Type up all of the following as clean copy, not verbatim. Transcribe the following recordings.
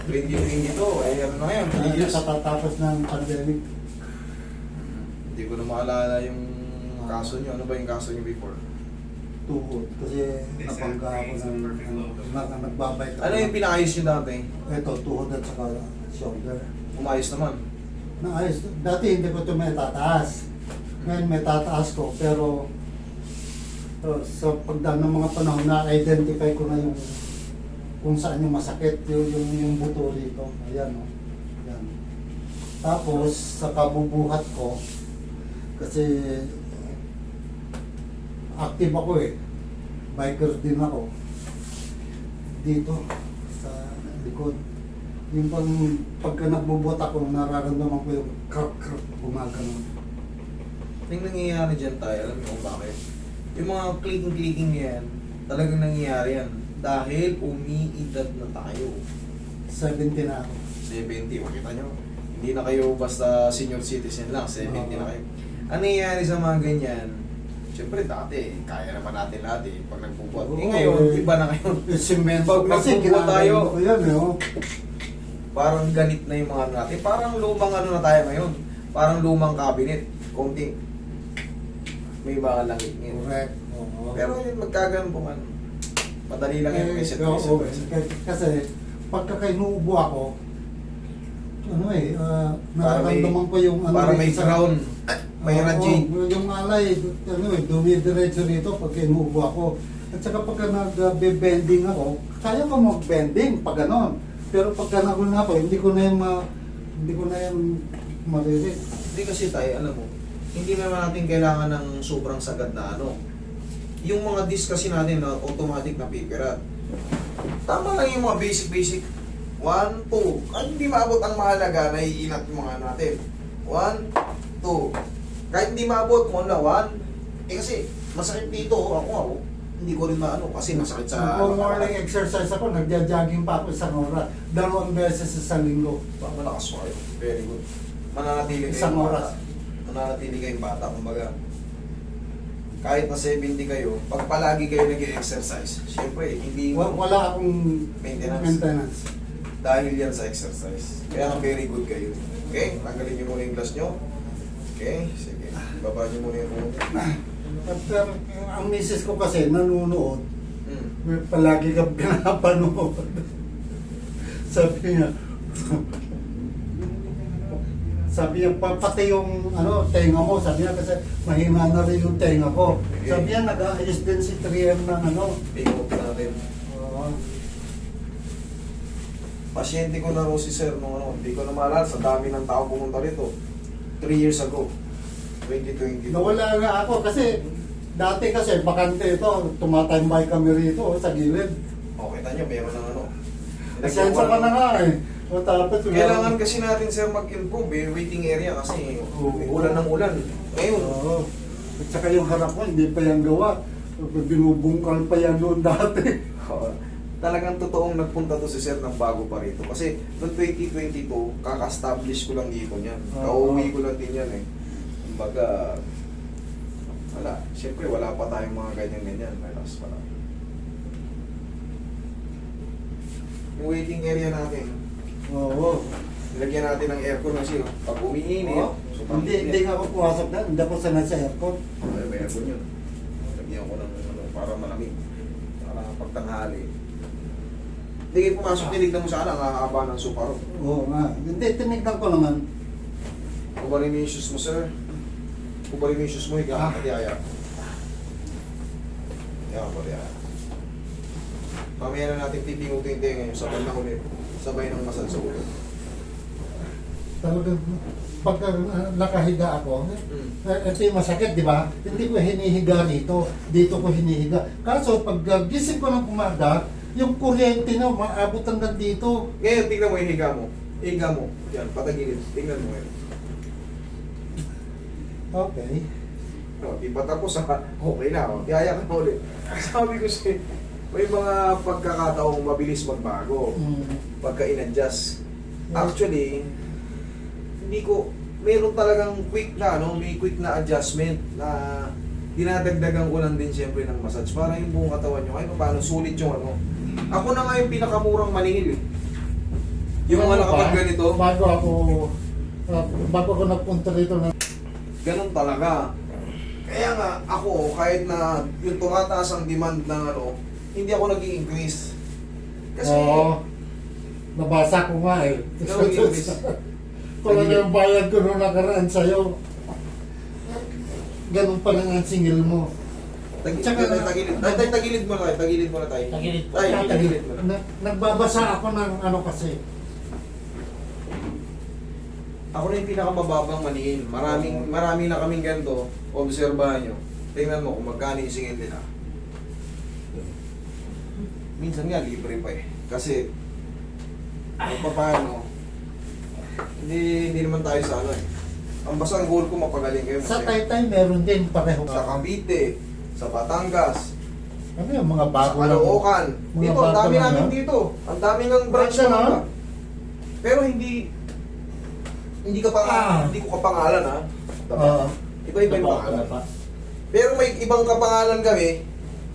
2022, ay ano na ngayon, 3 years. Katatapos ng pandemic. Hindi ko na maalala yung kaso nyo. Ano ba yung kaso nyo before? Tuhod. Kasi napangga ako ng nagbabike. Ano yung pinayos nyo dati? Ito, tuhod at saka shoulder. Umayos naman. Naayos. Dati hindi ko ito may tataas. Ngayon may tataas ko. Pero sa pagdaan ng mga panahon na-identify ko na yung kung saan yung masakit, yung buto rito. Ayan, o. Ayan. Tapos, sa kabubuhat ko, kasi active ako eh. Biker din ako. Dito, sa likod. Yung pagka nagbubuhat ako, nararamdaman ko yung krap-krap gumagano. Yung nangyayari dyan tayo, alam mo kung bakit? Yung mga clicking-clicking yan, talagang nangyayari yan. Dahil umiidad na tayo. 70 na ako. 70, makita nyo. Hindi na kayo basta senior citizen lang, 70 na kayo. Ano nangyayari sa mga ganyan? Siyempre dati, kaya naman natin lahat eh, pag nagbubuhat. Eh ngayon, iba na ngayon. Semento Pag kasi nagbubuhat tayo, ko yan eh. Oh. parang ganit na yung mga ano natin. Parang lumang ano na tayo ngayon. Parang lumang cabinet. Konting may mga langit ngayon. Correct. Oo. Pero yun, magkaganon po man. Madali lang yung reset. Oo, kasi pagka kinuubo ako, ano eh, nararamdaman ko yung ano. Para may ground. May rajing. Yung alay, ano eh, dumidiretso rito pag kinuubo ako. At saka pagka nag-bending ako, kaya ko mag-bending pag ganon. Pero pagka nagulo ako, hindi ko na yung maririnig. Hindi kasi tayo, alam mo, hindi naman natin kailangan ng sobrang sagad na ano. Yung mga disc kasi natin na automatic na pipirat. Tama lang yung mga basic. 1, 2. Kahit hindi maabot ang mahalaga, naiinat yung mga natin. 1, 2. Kahit hindi maabot mo na 1. Eh kasi, masakit dito, ako, hindi ko rin maano kasi masakit sa... Kung morning exercise ako, nagja-jogging pa ako isang oras. 2 beses sa linggo. Malakas mo kayo. Very good. Mananatili Isang kayong oras. bata. Mananatili kayong bata, kumbaga. Kahit na 70 kayo, pag palagi kayo nag-exercise, syempre, hindi Wala akong maintenance. Dahil yan sa exercise. Kaya very good kayo. Okay? Tanggalin nyo muna yung glass nyo. Okay? Sige. Baba nyo muna yung phone. Pero ang misis ko kasi nanunood, Hmm. palagi ka pinapanood. Sabi niya, pati yung tenga mo, sabi niya kasi mahina na rin yung tenga ko. Okay. Sabi niya, nag-aayos din si 3M ng Take off natin. Pasyente ko na ro si sir nung hindi ko na maalala, sa dami ng tao pumunta rito. 3 years ago. 2020. Nawala nga ako kasi dati kasi bakante ito, tumatambay kami rito sa gilid. O, kita nyo, meron ng ano. Pasensya ka na nga eh. O tapos Kailangan kasi natin sir mag-improve eh, waiting area kasi ulan ng ulan. Ngayon, Oo. At saka yung harap ko, hindi pa yan gawa. Binubungkal pa yan noon dati. talagang totoong nagpunta to si sir ng bago pa rito. Kasi noong 2022, kaka-establish ko lang dito niyan. Kauwi ko lang din yan eh. Kumbaga, wala. Siyempre, wala pa tayong mga ganyan-ganyan. Relax pa lang. Yung waiting area natin, Oo. nilagyan natin ng aircon kasi pag umiinit, Oo. Hindi nga ako pumasok na. Hindi ako sanay sa aircon. may aircon yun. Lagyan ko ng para malamig. Para pagtanghali. Hindi kayo pumasok, tinignan mo sana, ang haba ng suparo. Oo nga. Hindi, tinignan ko naman. Kubarin mo yung shoes mo, sir. Kubarin mo yung shoes mo, ikaw, katiyaya. Yan, katiyaya. Mamaya na natin pipingutin tayo ngayon, sabay na ulit. Sabay ng masal sa ulo. Talagang pagka nakahiga ako, ito yung masakit, di ba? Hindi ko hinihiga dito. Dito ko hinihiga. Kaso pag gising ko ng umaga, yung kuryente na maabot hanggang dito. Ngayon, tingnan mo yung higa mo. Higa mo. Yan, patagilid. Tingnan mo yan. Okay. No, di pa tapos ha. Okay na, oh. Tiyaya ka na ulit. Sabi ko siya, may mga pagkakataong mabilis magbago. Pagka in-adjust. Actually, hindi ko, meron talagang quick na, may quick na adjustment na dinadagdagan ko lang din siyempre ng massage para yung buong katawan nyo, kahit paano sulit yung ano. Ako na nga yung pinakamurang maningil eh. Yung mga Ano nakapag ba? ganito, Bago ako nagpunta dito na ganun talaga. Kaya nga, ako, kahit na yung tumataas ang demand ng ano, hindi ako nag-i-increase. Kasi, Oo. Nabasa ko nga eh. No-increase. Kung ano yung bayad ko nung nakaraan sa'yo. Ganun pa lang ang singil mo. tagilid mo na tayo, tagilid mo na tayo. Tagilid po. Tayo, tagilid mo na. Nagbabasa ako ng ano kasi. Ako na yung pinakamababang maniin. Marami na kaming ganito. Obserbahan nyo. Tingnan mo kung magkano yung singil nila. Minsan nga, libre pa eh. Kasi, paano, hindi naman tayo sa ano eh. Ang basta ang goal ko mapagaling kayo. Sa Kasi Taytay meron din pareho. sa Cavite, sa Batangas, Ano yung mga sa bago lang. Caloocan. Mga Dito, ang bago dami lang, namin no? dito. Ang dami ng branch Branch, na no? Pero hindi ko kapangalan ha. Oo. Iba-iba yung pangalan. Pero may ibang kapangalan kami,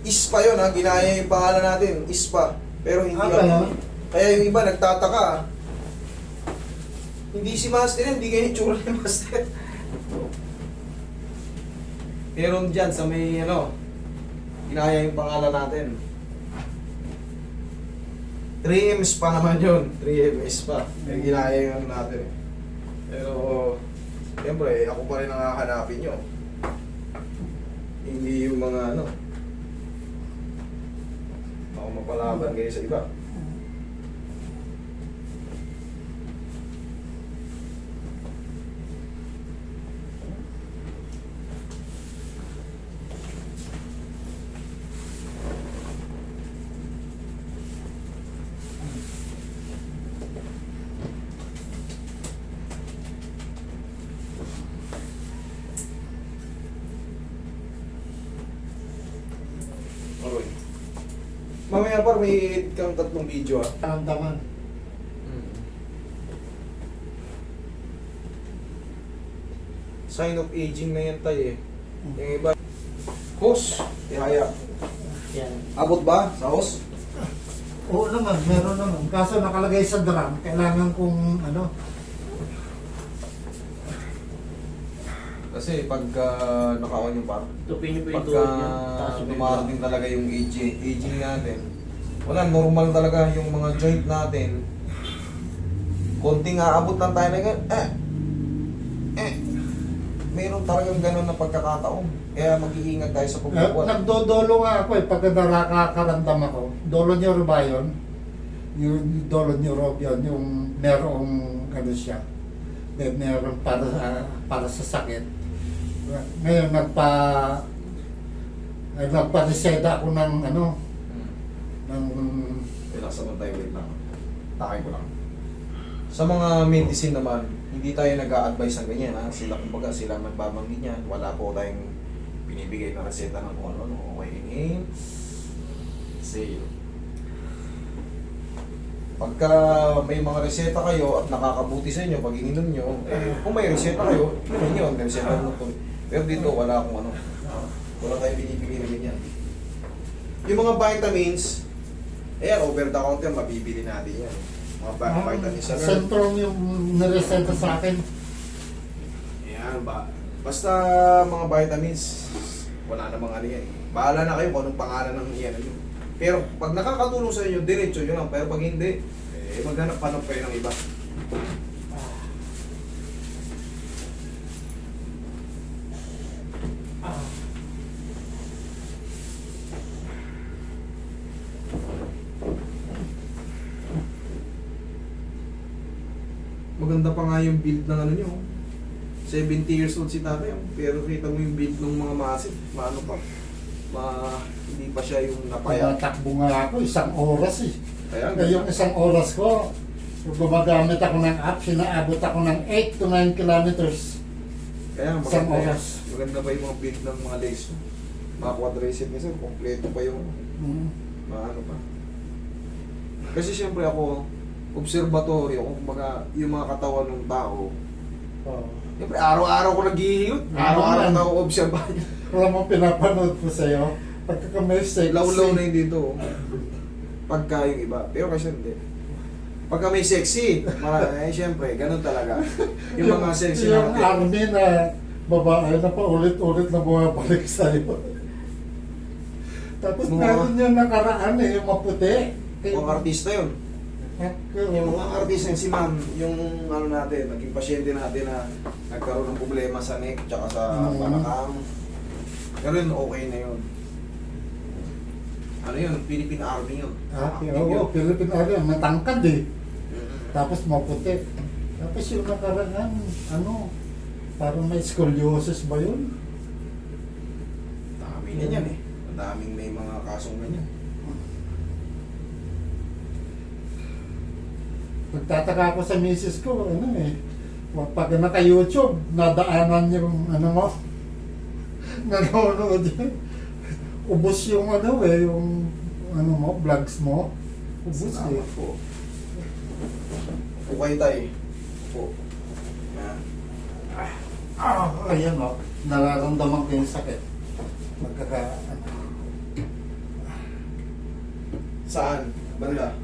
ISPA yun ha, ginaya yung pangalan natin, ISPA. Pero hindi kaya? Kaya yung iba nagtataka. Hindi si Master, hindi ganyan yung tsura ni Master. Meron dyan sa may ano, ginaya yung pangalan natin. 3M SPA naman yun, 3M SPA. Yung ginaya yun natin eh. Pero, siyempre, ako pa rin ang hahanapin nyo. Hindi yung mga ano, ako mapalaban kayo sa iba. Okay. Mamaya par may edit kang 3 video ah. Karamdaman. Sign of aging na yan tayo eh. Yung iba, hose, ihaya. Yan. Abot ba sa hose? Oo naman, meron naman. Kaso nakalagay sa drum, kailangan kong ano. Kasi pagka nakawan yung par, Tupin niyo po yung pagka tuhod niya. Taas yung dumarating talaga yung aging natin, wala, normal talaga yung mga joint natin. Konting aabot lang tayo na ganyan, meron talagang ganun na pagkakataon. Kaya mag-iingat tayo sa pagbubuhat. Nagdodolo nga ako eh, pagka nakakaramdam ako. Dolo neuro ba yun? Yung dolo neuro yun, yung merong ano siya. Meron para sa sakit. Ngayon nagpa-reseda ako ng ano, ng Relax naman tayo, wait lang. Takay ko lang. Sa mga medicine naman, hindi tayo nag-a-advise ng ganyan ha. Sila kumbaga, sila nagbabanggit niyan. Wala po tayong binibigay na reseta ng kung ano. Okay, inhale. Exhale. Pagka may mga reseta kayo at nakakabuti sa inyo pag ininom nyo, kung may reseta kayo, inumin nyo ang reseta ng doktor. Pero dito, wala akong ano. Wala tayong binibigay na ganyan. Yung mga vitamins, ayan, over the counter, mabibili natin yan. Mga vitamins sa Centrum yung niresenta sa akin. Ayan ba? Basta mga vitamins, wala namang ano yan. Bahala na kayo kung anong pangalan ng yan. Pero pag nakakatulong sa inyo, diretso yun lang. Pero pag hindi, maghanap pa ng kayo ng iba. Maganda pa nga yung build ng ano nyo. 70 years old si tatay, pero kita mo yung build ng mga massive, maano pa. Hindi pa siya yung napaya. Tumatakbo nga ako, 1 oras eh. Kaya Kaya yung 1 oras ko, gumagamit ako ng app, sinaabot ako ng 8 to 9 kilometers. Kaya Isang maganda, oras. maganda pa yung mga build ng mga legs. Mga quadricep niya, kompleto pa yung maano pa. Kasi siyempre ako, observatory, ako kumbaga yung mga katawan ng tao. Oh. Siyempre araw-araw ko naghihilot, araw-araw Naman. na ako obserbahan. Alam mo, pinapanood ko sa'yo, pagka may sexy. Law-law na yun dito. Pagka yung iba. Pero kasi hindi. Pagka may sexy, syempre, ganun talaga. Yung mga sexy yung natin. army na babae na paulit-ulit na bumabalik sa'yo. Tapos Mga- meron yung nakaraan eh, yung maputi. Mga artista yun. Yung mga artista yun, si ma'am, yung ano natin, naging pasyente natin na nagkaroon ng problema sa neck, tsaka sa balakang. Ganun, okay na yun. Ano yun? Philippine Army yun. Oo, Philippine Army, matangkad eh. Tapos maputi. Tapos yung nakaraan, ano, parang may scoliosis ba yun? Dami na yan eh. Ang daming may mga kasong ganyan. Nagtataka ako sa misis ko, ano eh, pag naka-YouTube, nadaanan yung ano mo, nanonood yun. Ubus yung ano eh, yung ano mo, vlogs mo. Ubus eh. Salamat po. Ukay tayo. Po. Yan. Ayan o, nararamdaman ko yung sakit. Ano, Saan? Banda?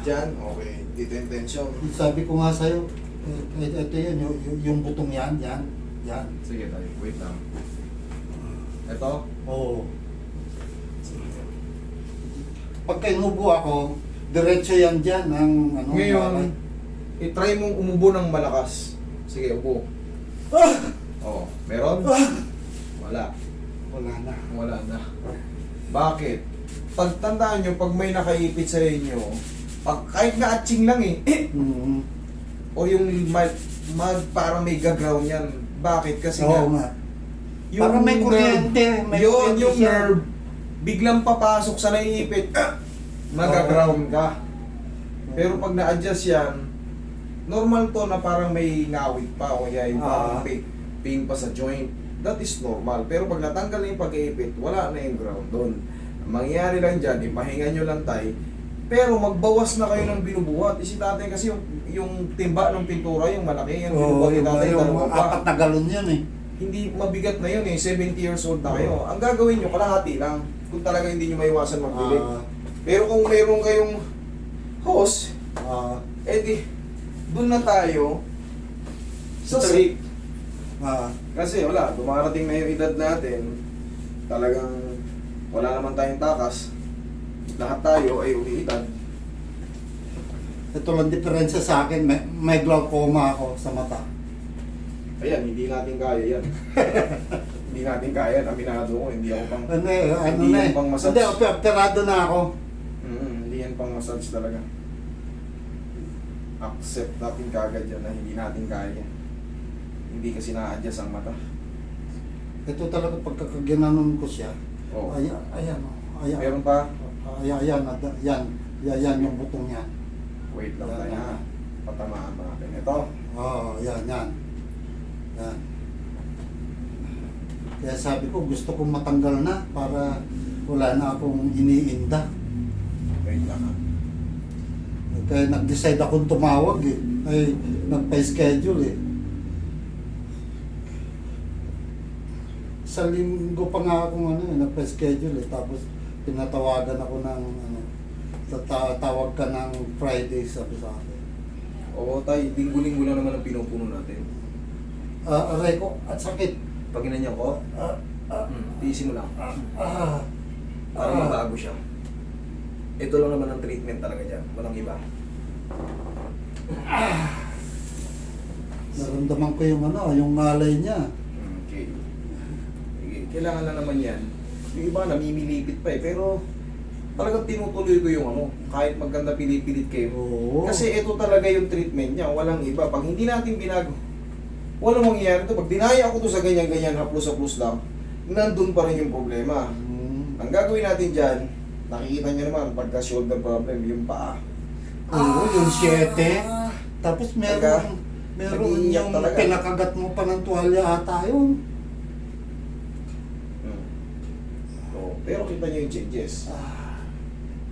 Diyan? Okay. Dito yung tension. sabi ko nga sa'yo, ito yun, yung butong yan. Sige tayo. Wait lang. Ito? Oo. Pagka inubo ako, diretso yan dyan ang ano. Ngayon, i-try mong umubo ng malakas. Sige, ubo. Oo. Meron? Wala. Wala na. Wala na. Bakit? Pagtandaan nyo, pag may nakaipit sa inyo, kahit na atching lang eh, Mm. o yung parang may gaground yan. Bakit? Kasi Oo nga, nga. Parang may kuryente. May yun, kuryente yung siya. nerve, biglang papasok sa naiipit, magaground ka. Pero pag na-adjust yan, normal to na parang may ngawit pa o kaya yung parang pain pa sa joint. That is normal. Pero pag natanggal na yung pag-iipit, wala na yung ground doon. Ang mangyayari lang dyan, ipahinga nyo lang tayo. Pero magbawas na kayo ng binubuhat. Si tatay kasi yung timba ng pintura, yung malaki, yung binubuhat ni tatay, yung dalawa pa. 4 na galon yun eh. Hindi mabigat na yun eh, 70 years old na kayo. Ang gagawin nyo, kalahati lang. Kung talaga hindi nyo maiwasan magbilig. Pero kung mayroon kayong hose, edi, dun na tayo sa safe. Kasi wala, dumarating na yung edad natin, talagang wala naman tayong takas. Lahat tayo ay umiidad. Ito lang diferensya sa akin, may glaucoma ako sa mata. Ayan, hindi natin kaya yan. Hindi natin kaya, aminado ko, hindi ako pang... Ano Hindi na yan eh. pang massage. Hindi, operado na ako. Hindi yan pang massage talaga. Accept natin kagad yan na hindi natin kaya. Hindi kasi na-adjust ang mata. Ito talaga pagkakaginanon ko siya. Oo. Ayan. Meron pa? Yan yung butong yan. Wait lang tayo Yan. ha. Patamaan natin. Ito. Yan. Kaya sabi ko, gusto kong matanggal na para wala na akong iniinda. Wait lang ha. Kaya nag-decide akong tumawag eh. Ay, nagpa-schedule eh. Sa linggo pa nga akong nagpa-schedule eh. Tapos pinatawagan ako ng tawag ka ng Friday, sabi sa akin. Oo tayo, linggo-linggo lang naman ang pinupuno natin. Aray ko, at sakit. Pag ginanyan ko, tiisin mo lang. Para Ah. mabago siya. Ito lang naman ang treatment talaga dyan. Walang iba. Naramdaman ko yung ngalay niya. Okay. Sige, kailangan lang naman yan. Yung iba namimilipit pa eh. Pero talagang tinutuloy ko yung kahit maganda pilit-pilit kayo. Oo. Kasi ito talaga yung treatment niya. Walang iba. Pag hindi natin binago, walang mangyayari ito. Pag dinaya ko to sa ganyan-ganyan, haplos-haplos lang, nandun pa rin yung problema. Ang gagawin natin dyan, nakikita niyo naman, pagka shoulder problem, yung paa. Oo, yung 7. Tapos meron nag-iiyak yung talaga. pinakagat mo pa ng tuwalya ata yun. So, pero kita niyo yung changes.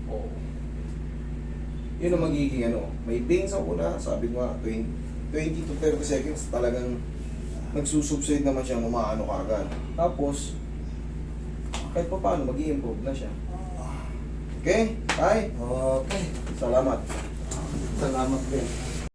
Oo. Yun ang magiging may pain sa una, sabi ko nga, 20 to 30 seconds, talagang nagsusubside naman siya, umaano ka agad. Tapos, kahit pa paano, mag-i-improve na siya. Okay? Bye! Okay. Salamat. Salamat din.